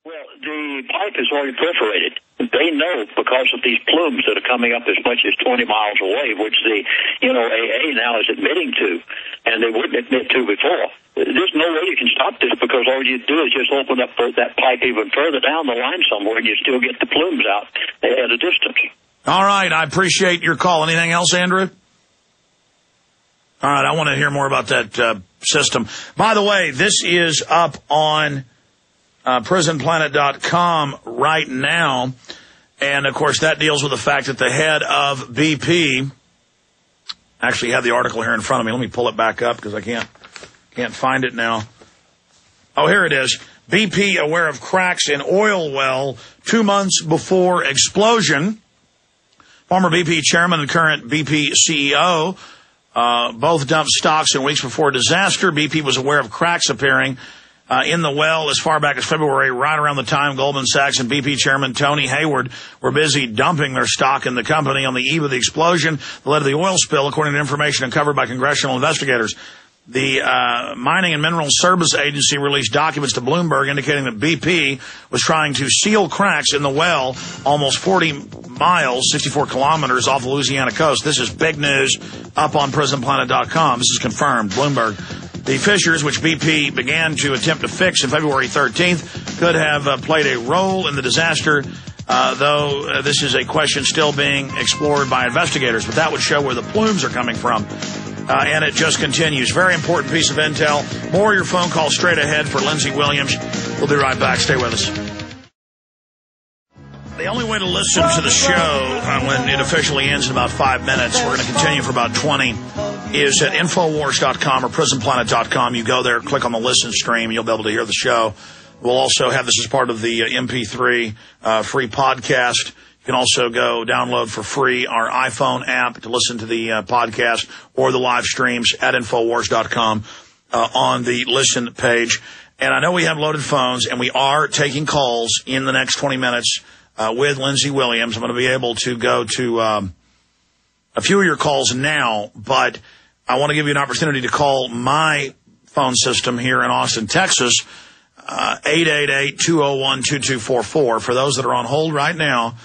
Well, the pipe is already perforated. They know because of these plumes that are coming up as much as 20 miles away, which the, AA now is admitting to, and they wouldn't admit to before. There's no way you can stop this because all you do is just open up that pipe even further down the line somewhere and you still get the plumes out at a distance. All right. I appreciate your call. Anything else, Andrew? All right. I want to hear more about that system. By the way, this is up on prisonplanet.com right now. And, of course, that deals with the fact that the head of BP, actually have the article here in front of me. Let me pull it back up because I can't find it now. Oh, here it is. BP aware of cracks in oil well 2 months before explosion. Former BP chairman and current BP CEO both dumped stocks in weeks before disaster. BP was aware of cracks appearing in the well as far back as February, right around the time Goldman Sachs and BP chairman Tony Hayward were busy dumping their stock in the company on the eve of the explosion that led to the oil spill, according to information uncovered by congressional investigators. The Mining and Mineral Service Agency released documents to Bloomberg indicating that BP was trying to seal cracks in the well almost 40 miles, 64 kilometers off the Louisiana coast. This is big news up on prisonplanet.com. This is confirmed. Bloomberg. The fissures, which BP began to attempt to fix on February 13th, could have played a role in the disaster, though this is a question still being explored by investigators. But that would show where the plumes are coming from. And it just continues. Very important piece of intel. More of your phone calls straight ahead for Lindsey Williams. We'll be right back. Stay with us. The only way to listen to the show when it officially ends in about 5 minutes, we're going to continue for about 20, is at Infowars.com or PrisonPlanet.com. You go there, click on the listen stream, and you'll be able to hear the show. We'll also have this as part of the MP3 free podcast. You can also go download for free our iPhone app to listen to the podcast or the live streams at Infowars.com on the listen page. And I know we have loaded phones, and we are taking calls in the next 20 minutes with Lindsey Williams. I'm going to be able to go to a few of your calls now, but I want to give you an opportunity to call my phone system here in Austin, Texas, 888-201-2244. For those that are on hold right now,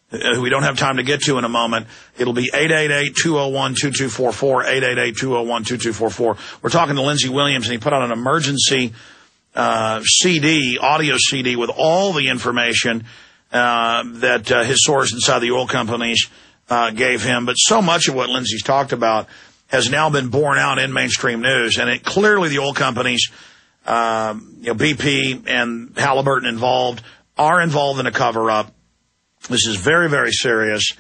who we don't have time to get to in a moment, it'll be 888-201-2244, 888-201-2244. We're talking to Lindsey Williams, and he put out an emergency CD, audio CD, with all the information that his source inside the oil companies gave him. But so much of what Lindsey's talked about has now been borne out in mainstream news, and clearly the oil companies, BP and Halliburton are involved in a cover-up. This is very, very serious.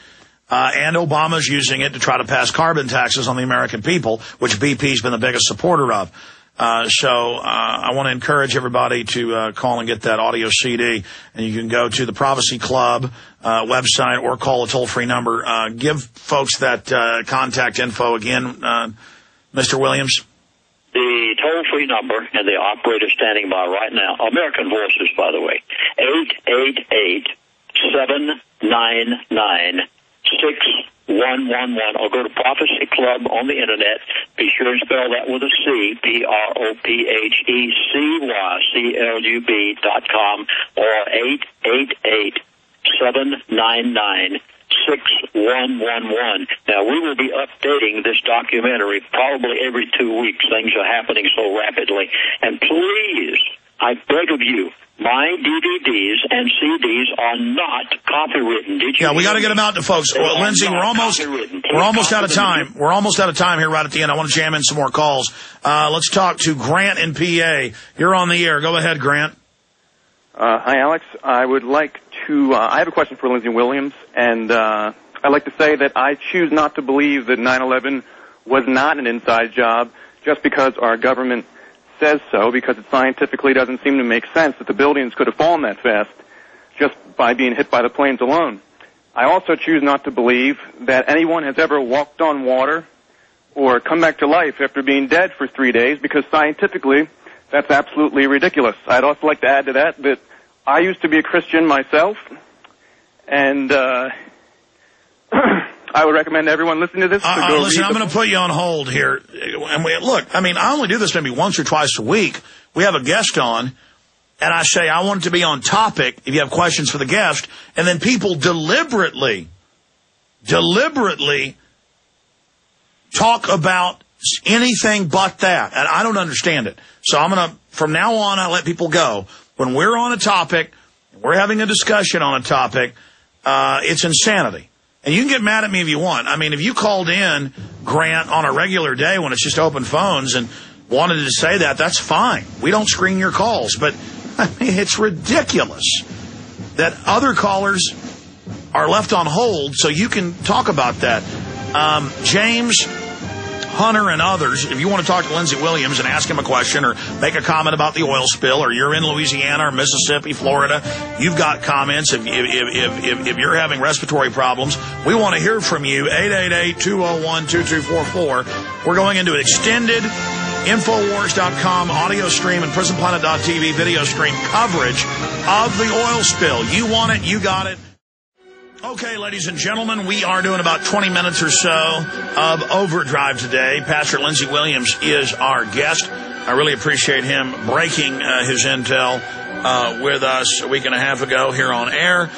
And Obama's using it to try to pass carbon taxes on the American people, which BP's been the biggest supporter of. So I want to encourage everybody to call and get that audio CD. And you can go to the Prophecy Club website or call a toll-free number. Give folks that contact info again, Mr. Williams. The toll-free number and the operator standing by right now, American Voices, by the way, 888-799-6111, or go to Prophecy Club on the internet. Be sure and spell that with a C, PROPHECYCLUB.com, or 888-799-6111. Now, we will be updating this documentary probably every 2 weeks. Things are happening so rapidly. And please, I beg of you, my DVDs and CDs are not copywritten. Did you? Yeah, we got to get them out to folks. Well, Lindsey, we're almost out of time. We're almost out of time here right at the end. I want to jam in some more calls. Let's talk to Grant in PA. You're on the air. Go ahead, Grant. Hi, Alex. I would like to, I have a question for Lindsey Williams, and I'd like to say that I choose not to believe that 9/11 was not an inside job just because our government says so, because it scientifically doesn't seem to make sense that the buildings could have fallen that fast just by being hit by the planes alone. I also choose not to believe that anyone has ever walked on water or come back to life after being dead for 3 days, because scientifically that's absolutely ridiculous. I'd also like to add to that I used to be a Christian myself, and I would recommend everyone listening to this. Listen, I'm going to put you on hold here. And look, I mean, I only do this maybe once or twice a week. We have a guest on, and I say I want it to be on topic if you have questions for the guest, and then people deliberately talk about anything but that. And I don't understand it. So I'm going to, from now on, I let people go. When we're on a topic, we're having a discussion on a topic, it's insanity. And you can get mad at me if you want. I mean, if you called in, Grant, on a regular day when it's just open phones and wanted to say that, that's fine. We don't screen your calls. But, I mean, it's ridiculous that other callers are left on hold so you can talk about that. James, Hunter, and others, if you want to talk to Lindsey Williams and ask him a question or make a comment about the oil spill, or you're in Louisiana or Mississippi, Florida, you've got comments. If you're having respiratory problems, we want to hear from you. 888-201-2244. We're going into an extended Infowars.com audio stream and PrisonPlanet.tv video stream coverage of the oil spill. You want it, you got it. Okay, ladies and gentlemen, we are doing about 20 minutes or so of Overdrive today. Pastor Lindsey Williams is our guest. I really appreciate him breaking his intel with us a week and a half ago here on air.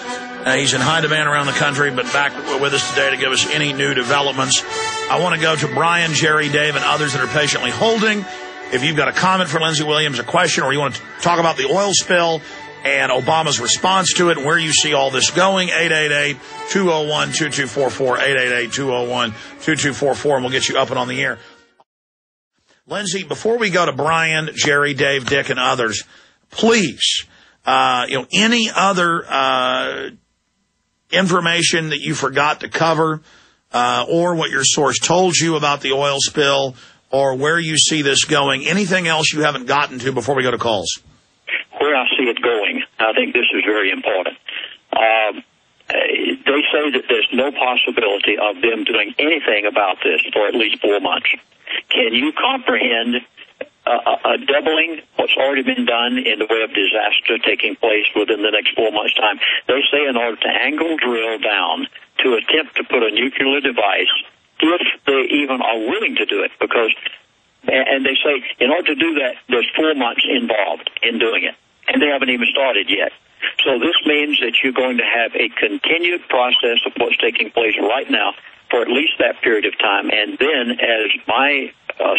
He's in high demand around the country, but back with us today to give us any new developments. I want to go to Brian, Jerry, Dave, and others that are patiently holding. If you've got a comment for Lindsey Williams, a question, or you want to talk about the oil spill and Obama's response to it, and where you see all this going, 888-201-2244, 888-201-2244, and we'll get you up and on the air. Lindsey, before we go to Brian, Jerry, Dave, Dick, and others, please, any other information that you forgot to cover, or what your source told you about the oil spill, or where you see this going, anything else you haven't gotten to before we go to calls? Where I see it going, I think this is very important. They say that there's no possibility of them doing anything about this for at least 4 months. Can you comprehend a doubling what's already been done in the way of disaster taking place within the next 4 months' time? They say in order to angle drill down to attempt to put a nuclear device, if they even are willing to do it, because, and they say in order to do that, there's 4 months involved in doing it. And they haven't even started yet. So this means that you're going to have a continued process of what's taking place right now for at least that period of time. And then, as my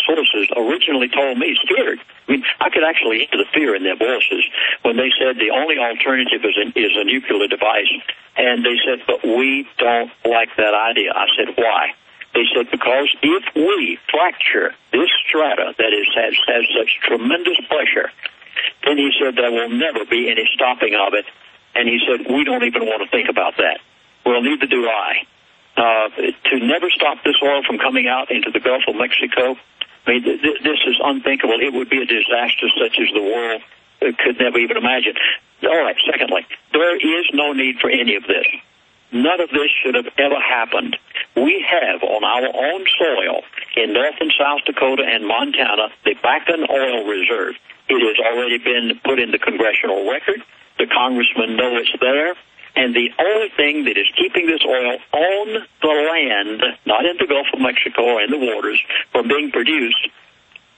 sources originally told me, scared. I mean, I could actually hear the fear in their voices when they said the only alternative is a nuclear device. And they said, but we don't like that idea. I said, why? They said, because if we fracture this strata that has such tremendous pressure, then he said there will never be any stopping of it. And he said, we don't even want to think about that. Well, neither do I. To never stop this oil from coming out into the Gulf of Mexico, I mean, this is unthinkable. It would be a disaster such as the world could never even imagine. All right, secondly, there is no need for any of this. None of this should have ever happened. We have on our own soil in North and South Dakota and Montana the Bakken oil reserve. It has already been put in the congressional record. The congressmen know it's there. And the only thing that is keeping this oil on the land, not in the Gulf of Mexico or in the waters, from being produced,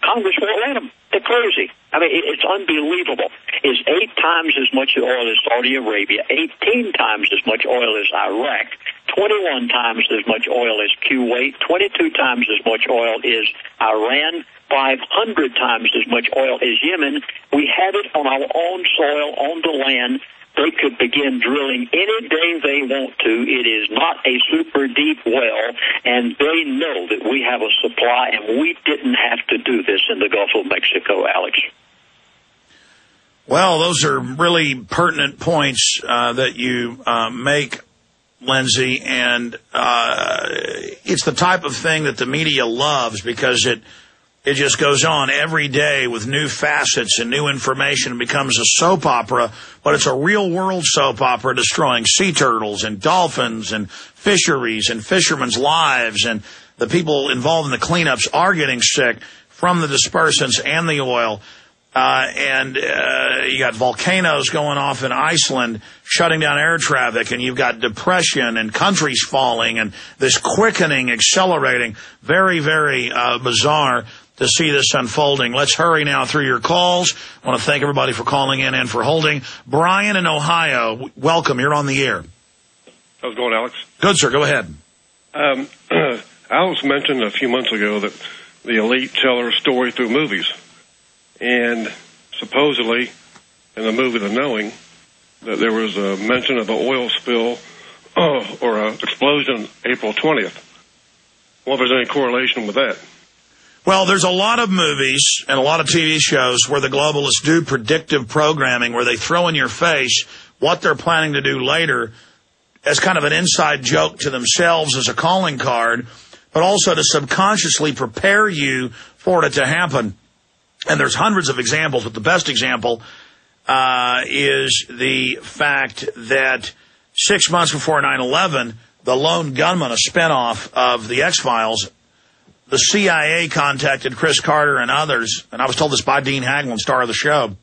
Congress won't let them. They're crazy. I mean, it's unbelievable. It's 8 times as much oil as Saudi Arabia, 18 times as much oil as Iraq, 21 times as much oil as Kuwait, 22 times as much oil as Iran, 500 times as much oil as Yemen. We have it on our own soil, on the land. They could begin drilling any day they want to. It is not a super deep well, and they know that we have a supply, and we didn't have to do this in the Gulf of Mexico, Alex. Well, those are really pertinent points that you make, Lindsey, and it's the type of thing that the media loves because it just goes on every day with new facets and new information. It becomes a soap opera, but it's a real-world soap opera destroying sea turtles and dolphins and fisheries and fishermen's lives, and the people involved in the cleanups are getting sick from the dispersants and the oil. You got volcanoes going off in Iceland, shutting down air traffic, and you've got depression and countries falling and this quickening, accelerating, very, very bizarre to see this unfolding. Let's hurry now through your calls. I want to thank everybody for calling in and for holding. Brian in Ohio, welcome. You're on the air. How's it going, Alex? Good, sir. Go ahead. Alex mentioned a few months ago that the elite tell their story through movies. And supposedly, in the movie The Knowing, that there was a mention of an oil spill or an explosion April 20th. Well, if there's any correlation with that. Well, there's a lot of movies and a lot of TV shows where the globalists do predictive programming where they throw in your face what they're planning to do later as kind of an inside joke to themselves as a calling card, but also to subconsciously prepare you for it to happen. And there's hundreds of examples, but the best example is the fact that 6 months before 9/11, The Lone Gunman, a spinoff of The X-Files, the CIA contacted Chris Carter and others, and I was told this by Dean Haglund, star of the show,